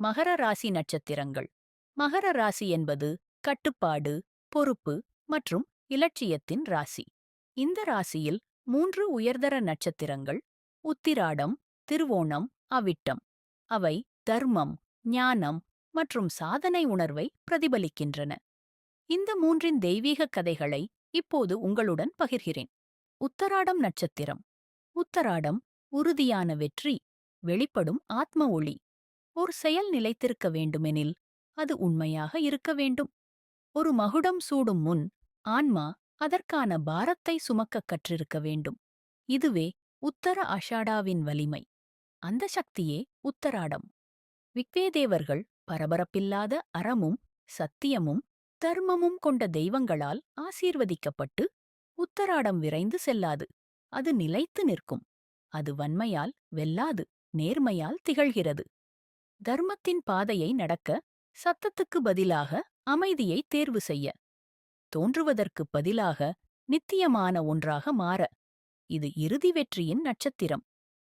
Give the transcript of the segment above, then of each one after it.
மகர ராசி நட்சத்திரங்கள். மகர ராசி என்பது கட்டுப்பாடு, பொறுப்பு மற்றும் இலட்சியத்தின் ராசி. இந்த ராசியில் 3 உயர்தர நட்சத்திரங்கள் உத்திராடம், திருவோணம், அவிட்டம். அவை தர்மம், ஞானம் மற்றும் சாதனை உணர்வை பிரதிபலிக்கின்றன. இந்த மூன்றின் தெய்வீக கதைகளை இப்போது உங்களுடன் பகிர்கிறேன். உத்தராடம் நட்சத்திரம். உத்தராடம் உறுதியான வெற்றி, வெளிப்படும் ஆத்ம ஒளி. ஒரு செயல் நிலைத்திருக்க வேண்டுமெனில் அது உண்மையாக இருக்க வேண்டும். ஒரு மகுடம் சூடும் முன் ஆன்மா அதற்கான பாரத்தை சுமக்கக் கற்றிருக்க வேண்டும். இதுவே உத்தர ஆஷாடாவின் வலிமை. அந்த சக்தியே உத்தராடம். விக்வேதேவர்கள் பரபரப்பில்லாத அறமும் சத்தியமும் தர்மமும் கொண்ட தெய்வங்களால் ஆசீர்வதிக்கப்பட்டு உத்தராடம் விரைந்து செல்லாது. அது நிலைத்து நிற்கும். அது வன்மையால் வெல்லாது, நேர்மையால் திகழ்கிறது. தர்மத்தின் பாதையை நடக்க, சத்தத்துக்கு பதிலாக அமைதியை தேர்வு செய்ய, தோன்றுவதற்குப் பதிலாக நித்தியமான ஒன்றாக மாற. இது இறுதி வெற்றியின் நட்சத்திரம்.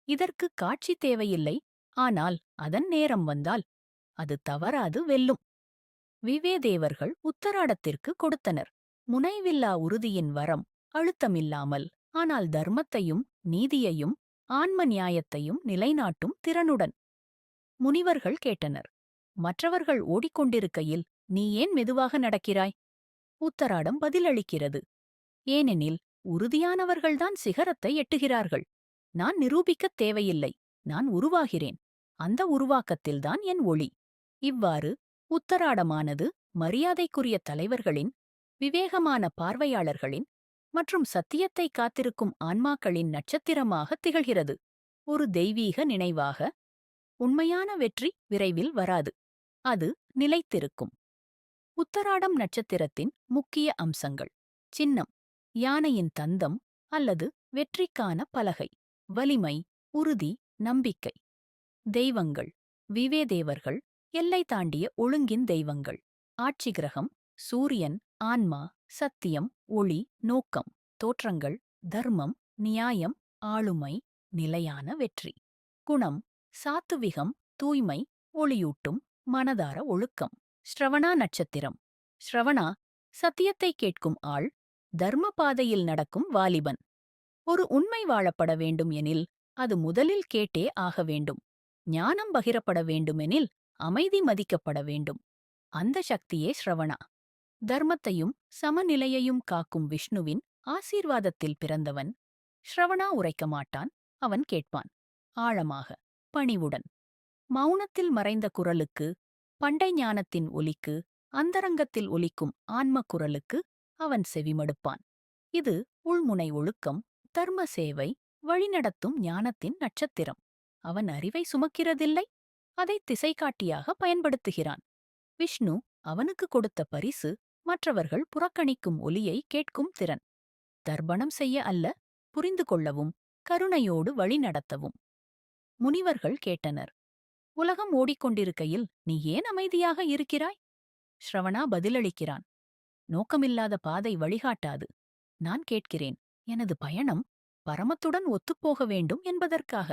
இதற்கு காட்சி தேவையில்லை, ஆனால் அதன் நேரம் வந்தால் அது தவறாது வெல்லும். விவேதேவர்கள் உத்தராடத்திற்கு கொடுத்தனர் முனைவில்லா உறுதியின் வரம். அழுத்தமில்லாமல், ஆனால் தர்மத்தையும் நீதியையும் ஆன்ம நியாயத்தையும் நிலைநாட்டும் திறனுடன். முனிவர்கள் கேட்டனர், மற்றவர்கள் ஓடிக்கொண்டிருக்கையில் நீ ஏன் மெதுவாக நடக்கிறாய்? உத்தராடம் பதிலளிக்கிறது, ஏனெனில் உறுதியானவர்கள்தான் சிகரத்தை எட்டுகிறார்கள். நான் நிரூபிக்கத் தேவையில்லை, நான் உருவாகிறேன். அந்த உருவாக்கத்தில்தான் என் ஒளி. இவ்வாறு உத்தராடமானது மரியாதைக்குரிய தலைவர்களின், விவேகமான பார்வையாளர்களின் மற்றும் சத்தியத்தை காத்திருக்கும் ஆன்மாக்களின் நட்சத்திரமாக திகழ்கிறது. ஒரு தெய்வீக நினைவாக. உண்மையான வெற்றி விரைவில் வராது, அது நிலைத்திருக்கும். உத்தராடம் நட்சத்திரத்தின் முக்கிய அம்சங்கள். சின்னம் யானையின் தந்தம் அல்லது வெற்றிக்கான பலகை. வலிமை, உறுதி, நம்பிக்கை. தெய்வங்கள் விவேதேவர்கள், எல்லை தாண்டிய ஒழுங்கின் தெய்வங்கள். ஆட்சி கிரகம் சூரியன், ஆன்மா, சத்தியம், ஒளி, நோக்கம். தோற்றங்கள் தர்மம், நியாயம், ஆளுமை, நிலையான வெற்றி. குணம் சாத்துவிகம், தூய்மை, ஒளியூட்டும், மனதார ஒழுக்கம். ஸ்ரவணா நட்சத்திரம். ஸ்ரவணா சத்தியத்தை கேட்கும் ஆள், தர்ம பாதையில் நடக்கும் வாலிபன். ஒரு உண்மை வாழப்பட வேண்டும் எனில் அது முதலில் கேட்டே ஆக வேண்டும். ஞானம் பகிரப்பட வேண்டுமெனில் அமைதி மதிக்கப்பட வேண்டும். அந்த சக்தியே ஸ்ரவணா. தர்மத்தையும் சமநிலையையும் காக்கும் விஷ்ணுவின் ஆசீர்வாதத்தில் பிறந்தவன். ஸ்ரவணா உரைக்க மாட்டான், அவன் கேட்பான். ஆழமாக, பணிவுடன். மௌனத்தில் மறைந்த குரலுக்கு, பண்டை ஞானத்தின் ஒலிக்கு, அந்தரங்கத்தில் ஒலிக்கும் ஆன்ம குரலுக்கு அவன் செவிமடுப்பான். இது உள்முனை ஒழுக்கம், தர்ம சேவை, வழிநடத்தும் ஞானத்தின் நட்சத்திரம். அவன் அறிவை சுமக்கிறதில்லை, அதை திசைகாட்டியாக பயன்படுத்துகிறான். விஷ்ணு அவனுக்கு கொடுத்த பரிசு மற்றவர்கள் புறக்கணிக்கும் ஒலியை கேட்கும் திறன். தர்ப்பணம் செய்ய அல்ல, புரிந்து கொள்ளவும், கருணையோடு வழிநடத்தவும். முனிவர்கள் கேட்டனர், உலகம் ஓடிக்கொண்டிருக்கையில் நீ ஏன் அமைதியாக இருக்கிறாய்? ஸ்ரவணா பதிலளிக்கிறான், நோக்கமில்லாத பாதை வழிகாட்டாது. நான் கேட்கிறேன், எனது பயணம் பரமத்துடன் ஒத்துப்போக வேண்டும் என்பதற்காக.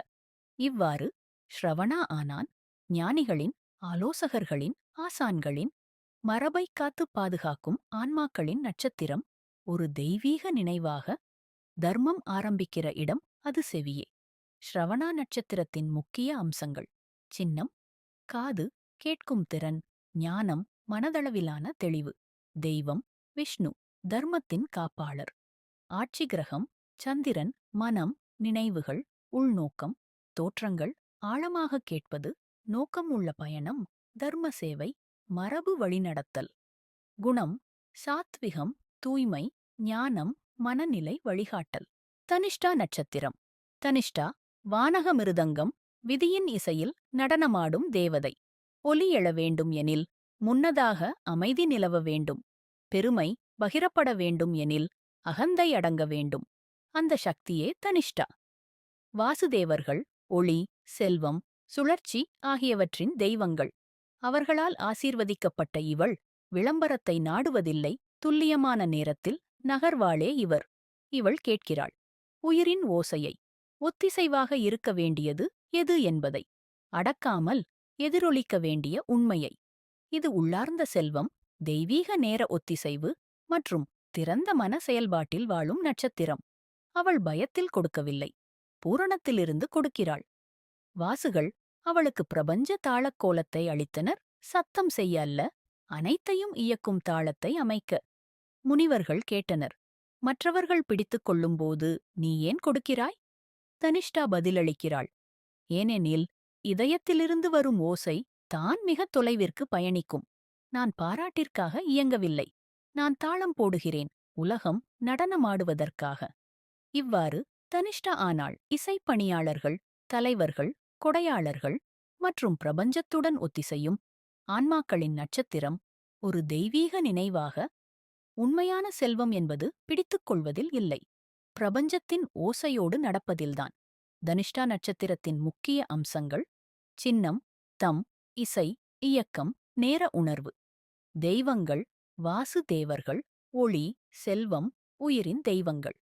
இவ்வாறு ஸ்ரவணா ஆனான். ஞானிகளின், ஆலோசகர்களின், ஆசான்களின், மரபை காத்து பாதுகாக்கும் ஆன்மாக்களின் நட்சத்திரம். ஒரு தெய்வீக நினைவாக. தர்மம் ஆரம்பிக்கிற இடம் அது செவியே. ஸ்ரவணா நட்சத்திரத்தின் முக்கிய அம்சங்கள். சின்னம் காது, கேட்கும் திறன், ஞானம், மனதளவிலான தெளிவு. தெய்வம் விஷ்ணு, தர்மத்தின் காப்பாளர். ஆட்சி கிரகம் சந்திரன், மனம், நினைவுகள், உள்நோக்கம். தோற்றங்கள் ஆழமாக கேட்பது, நோக்கம் உள்ள பயணம், தர்ம சேவை, மரபு வழிநடத்தல். குணம் சாத்விகம், தூய்மை, ஞானம், மனநிலை வழிகாட்டல். தனிஷ்டா நட்சத்திரம். தனிஷ்டா வானக மிருதங்கம், விதியின் இசையில் நடனமாடும் தேவதை. ஒலி எழ வேண்டும் எனில் முன்னதாக அமைதி நிலவ வேண்டும். பெருமை பகிரப்பட வேண்டும் எனில் அகந்தை அடங்க வேண்டும். அந்த சக்தியே தனிஷ்டா. வாசுதேவர்கள் ஒளி, செல்வம், சுழற்சி ஆகியவற்றின் தெய்வங்கள். அவர்களால் ஆசீர்வதிக்கப்பட்ட இவள் விளம்பரத்தை நாடுவதில்லை, துல்லியமான நேரத்தில் நகர்வாளே இவர். இவள் கேட்கிறாள் உயிரின் ஓசையை, ஒத்திசைவாக இருக்க வேண்டியது எது என்பதை. அடக்காமல் எதிரொலிக்க வேண்டிய உண்மையை. இது உள்ளார்ந்த செல்வம், தெய்வீக நேர ஒத்திசைவு மற்றும் திறந்த மன செயல்பாட்டில் வாழும் நட்சத்திரம். அவள் பயத்தில் கொடுக்கவில்லை, பூரணத்திலிருந்து கொடுக்கிறாள். வாசுகள் அவளுக்கு பிரபஞ்ச தாளக்கோலத்தை அளித்தனர், சத்தம் செய்ய அல்ல, அனைத்தையும் இயக்கும் தாளத்தை அமைக்க. முனிவர்கள் கேட்டனர், மற்றவர்கள் பிடித்துக் கொள்ளும்போது நீ ஏன் கொடுக்கிறாய்? தனிஷ்டா பதிலளிக்கிறாள், ஏனெனில் இதயத்திலிருந்து வரும் ஓசை தான் மிகத் தொலைவிற்கு பயணிக்கும். நான் பாராட்டிற்காக இயங்கவில்லை, நான் தாளம் போடுகிறேன், உலகம் நடனமாடுவதற்காக. இவ்வாறு தனிஷ்டா ஆனாள். இசைப்பணியாளர்கள், தலைவர்கள், கொடையாளர்கள் மற்றும் பிரபஞ்சத்துடன் ஒத்திசையும் ஆன்மாக்களின் நட்சத்திரம் ஒரு தெய்வீக நினைவாக. உண்மையான செல்வம் என்பது பிடித்துக் கொள்வதில் இல்லை, பிரபஞ்சத்தின் ஓசையோடு நடப்பதில்தான். தனிஷ்டா நட்சத்திரத்தின் முக்கிய அம்சங்கள்: சின்னம், தம், இசை, இயக்கம், நேர உணர்வு. தெய்வங்கள்: வாசு தேவர்கள், ஒளி, செல்வம், உயிரின் தெய்வங்கள்.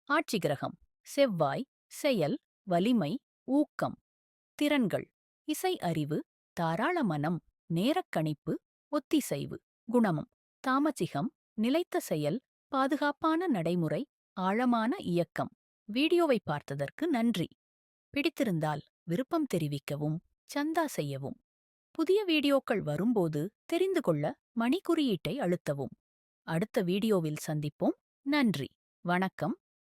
ஆட்சி கிரகம்: செவ்வாய், செயல், வலிமை, ஊக்கம். திறன்கள்: இசை அறிவு, தாராள மனம், நேரக் கணிப்பு, ஒத்திசைவு. குணமம்: தாமசிகம், நிலைத்த செயல், பாதுகாப்பான நடைமுறை, ஆழமான இயக்கம். வீடியோவை பார்த்ததற்கு நன்றி. பிடித்திருந்தால் விருப்பம் தெரிவிக்கவும், சந்தா செய்யவும். புதிய வீடியோக்கள் வரும்போது தெரிந்து கொள்ள மணிக்குறியீட்டை அழுத்தவும். அடுத்த வீடியோவில் சந்திப்போம். நன்றி, வணக்கம்.